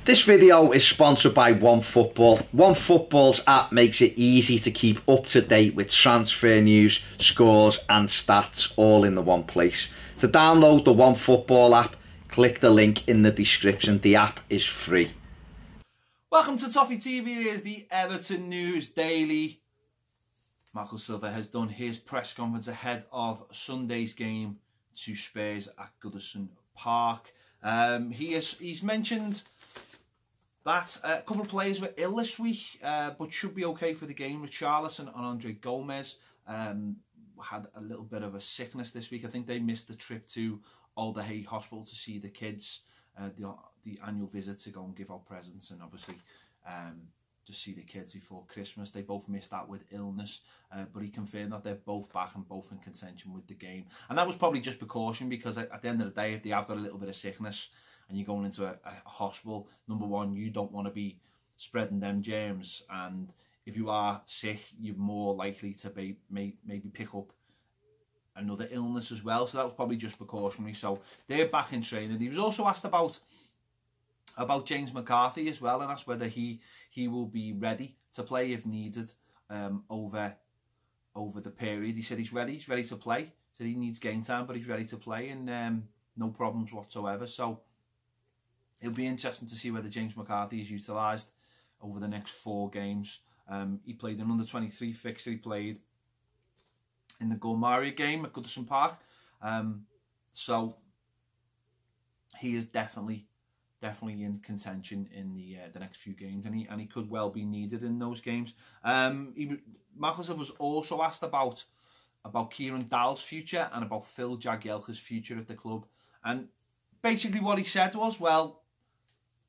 This video is sponsored by OneFootball. OneFootball's app makes it easy to keep up to date with transfer news, scores and stats all in the one place. To download the OneFootball app, click the link in the description. The app is free. Welcome to Toffee TV. Here's the Everton News Daily. Marco Silva has done his press conference ahead of Sunday's game to Spurs at Goodison Park. He's mentioned that a couple of players were ill this week, but should be okay for the game. Richarlison and Andre Gomez had a little bit of a sickness this week. I think they missed the trip to Alder Hey Hospital to see the kids, the annual visit to go and give out presents and obviously just see the kids before Christmas. They both missed that with illness, but he confirmed that they're both back and both in contention with the game. And that was probably just precaution, because at the end of the day, if they have got a little bit of sickness and you're going into a hospital, number one, you don't want to be spreading them germs. And if you are sick, you're more likely to maybe pick up another illness as well. So that was probably just precautionary. So they're back in training. He was also asked about James McCarthy as well, and asked whether he will be ready to play if needed over the period. He said he's ready to play. He said he needs game time, but he's ready to play, and no problems whatsoever. So it'll be interesting to see whether James McCarthy is utilised over the next 4 games. He played an under-23 fixture. He played in the Gulmaria game at Goodison Park. So he is definitely in contention in the next few games, and he could well be needed in those games. Marcus was also asked about Kieran Dowell's future and about Phil Jagielka's future at the club. And basically what he said was, well,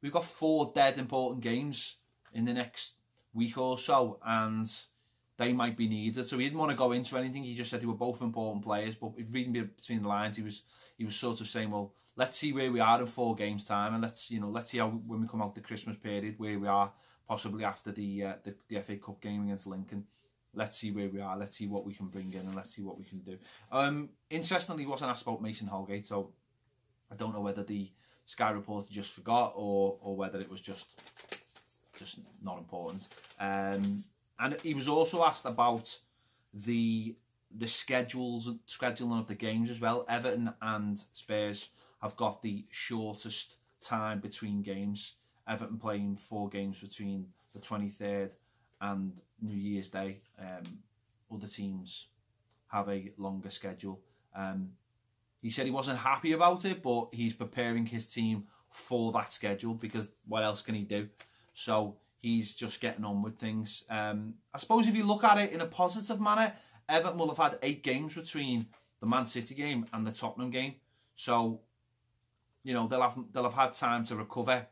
we've got 4 dead important games in the next week or so, and they might be needed. So he didn't want to go into anything. He just said they were both important players. But reading between the lines, he was sort of saying, well, let's see where we are in 4 games time, and let's see how, when we come out the Christmas period, where we are possibly after the FA Cup game against Lincoln. Let's see where we are. Let's see what we can bring in, and let's see what we can do. Interestingly, he wasn't asked about Mason Holgate, so I don't know whether the Sky reporter just forgot or whether it was just not important. And he was also asked about the scheduling of the games as well. Everton and Spurs have got the shortest time between games. Everton playing 4 games between the 23rd and New Year's Day. Other teams have a longer schedule. He said he wasn't happy about it, but he's preparing his team for that schedule, because what else can he do? So he's just getting on with things. I suppose if you look at it in a positive manner, Everton will have had 8 games between the Man City game and the Tottenham game. So, they'll have had time to recover.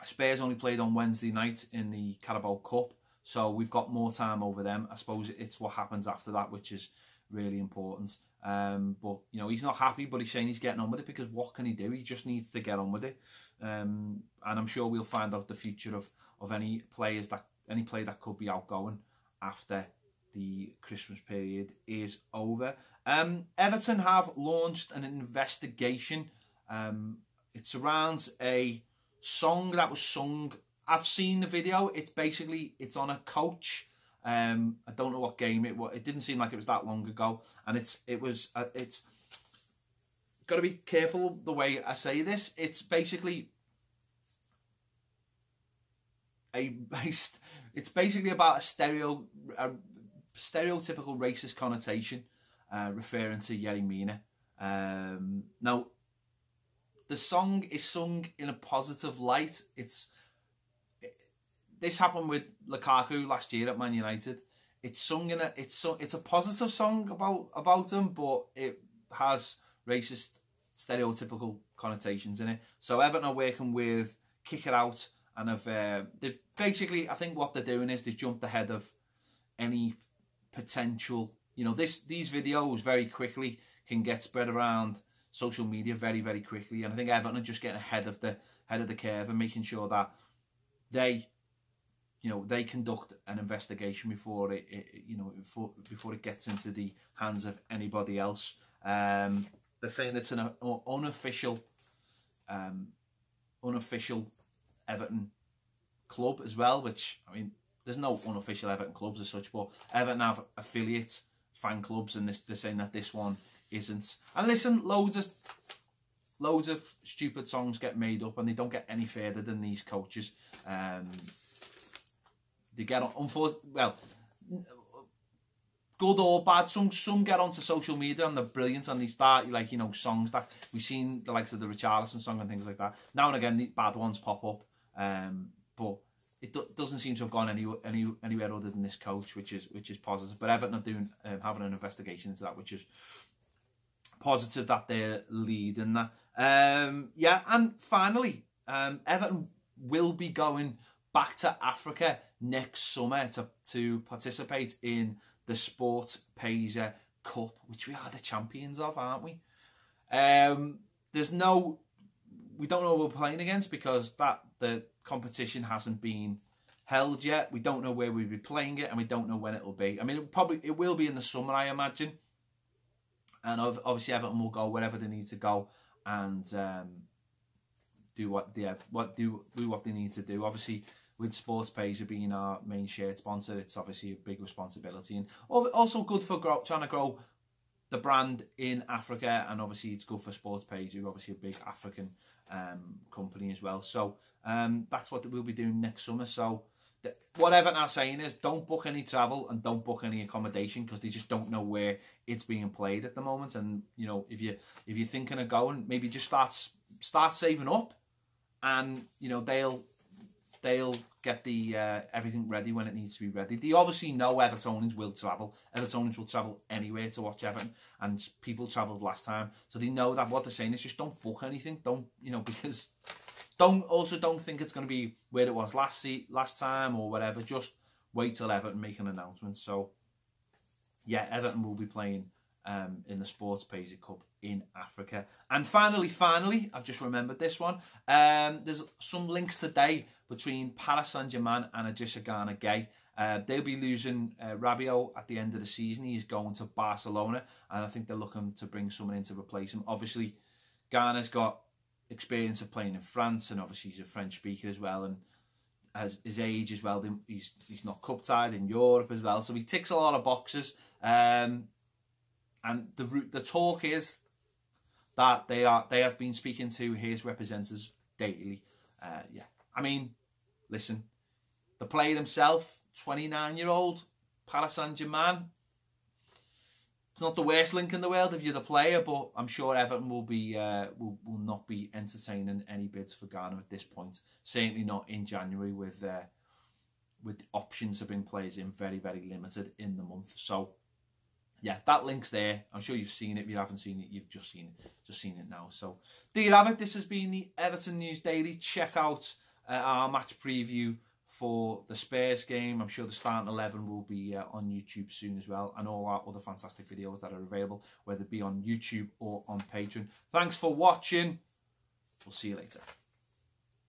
Spurs only played on Wednesday night in the Carabao Cup, so we've got more time over them. I suppose it's what happens after that, which is really important. But he's not happy, but he's saying he's getting on with it, because what can he do? He just needs to get on with it. And I'm sure we'll find out the future of any player that could be outgoing after the Christmas period is over. Everton have launched an investigation. It surrounds a song that was sung. I've seen the video. It's on a coach. I don't know what game it was. It didn't seem like it was that long ago, and it's got to be careful the way I say this. It's basically about a stereotypical racist connotation, referring to Yerry Mina. Now, the song is sung in a positive light. This happened with Lukaku last year at Man United. It's a positive song about him, but it has racist, stereotypical connotations in it. So Everton are working with Kick It Out, and they've basically, I think what they're doing is they've jumped ahead of any potential. These videos very quickly can get spread around social media very, very quickly, and I think Everton are just getting ahead of the curve and making sure that they conduct an investigation before it gets into the hands of anybody else. They're saying it's an unofficial Everton club as well, which, I mean, there's no unofficial Everton clubs as such, but Everton have affiliate fan clubs, and they're saying that this one isn't. And listen, loads of stupid songs get made up, and they don't get any further than these coaches. They get on, well, good or bad. Some get onto social media and they're brilliant, and they start, like, you know, songs that we've seen, the likes of the Richarlison song and things like that. Now and again, the bad ones pop up, but it doesn't seem to have gone anywhere other than this coach, which is positive. But Everton are doing having an investigation into that, which is positive that they're leading that. Yeah, and finally, Everton will be going back to Africa next summer to participate in the Sport Paysa Cup, which we are the champions of, aren't we? We don't know who we're playing against because the competition hasn't been held yet. We don't know where we'll be playing it, and we don't know when it'll be. I mean, it will be in the summer, I imagine. And obviously Everton will go wherever they need to go and do what they need to do. Obviously, with Sports Paysa being our main shirt sponsor, it's obviously a big responsibility, and also good for trying to grow the brand in Africa. And obviously it's good for Sports Paysa, who are obviously a big African company as well. So that's what we'll be doing next summer. So what Everton are saying is, don't book any travel and don't book any accommodation, because they just don't know where it's being played at the moment. And, you know, if you're thinking of going, maybe just start saving up, and, you know, they'll get the everything ready when it needs to be ready. They obviously know Evertonians will travel. Evertonians will travel anywhere to watch Everton, and people travelled last time, so they know that. What they're saying is just don't book anything. Don't, you know, because don't think it's going to be where it was last time or whatever. Just wait till Everton make an announcement. So yeah, Everton will be playing in the Sports Paysa Cup in Africa. And finally, I've just remembered this one. There's some links today between Paris Saint-Germain and Idrissa Gana Gueye. They'll be losing Rabiot at the end of the season. He's going to Barcelona, and I think they're looking to bring someone in to replace him. Obviously, Gana's got experience of playing in France, and obviously he's a French speaker as well, and as his age as well, he's not cup tied in Europe as well, so he ticks a lot of boxes. And the talk is that they have been speaking to his representatives daily. Yeah, I mean, listen, the player himself, 29-year-old, Paris Saint-Germain. It's not the worst link in the world if you're the player, but I'm sure Everton will not be entertaining any bids for Ghana at this point. Certainly not in January, with options to bring players in very, very limited in the month. So yeah, that link's there. I'm sure you've seen it. If you haven't seen it, you've just seen it now. So there you have it. This has been the Everton News Daily. Check out our match preview for the Spurs game. I'm sure the starting 11 will be on YouTube soon as well, and all our other fantastic videos that are available, whether it be on YouTube or on Patreon. Thanks for watching. We'll see you later.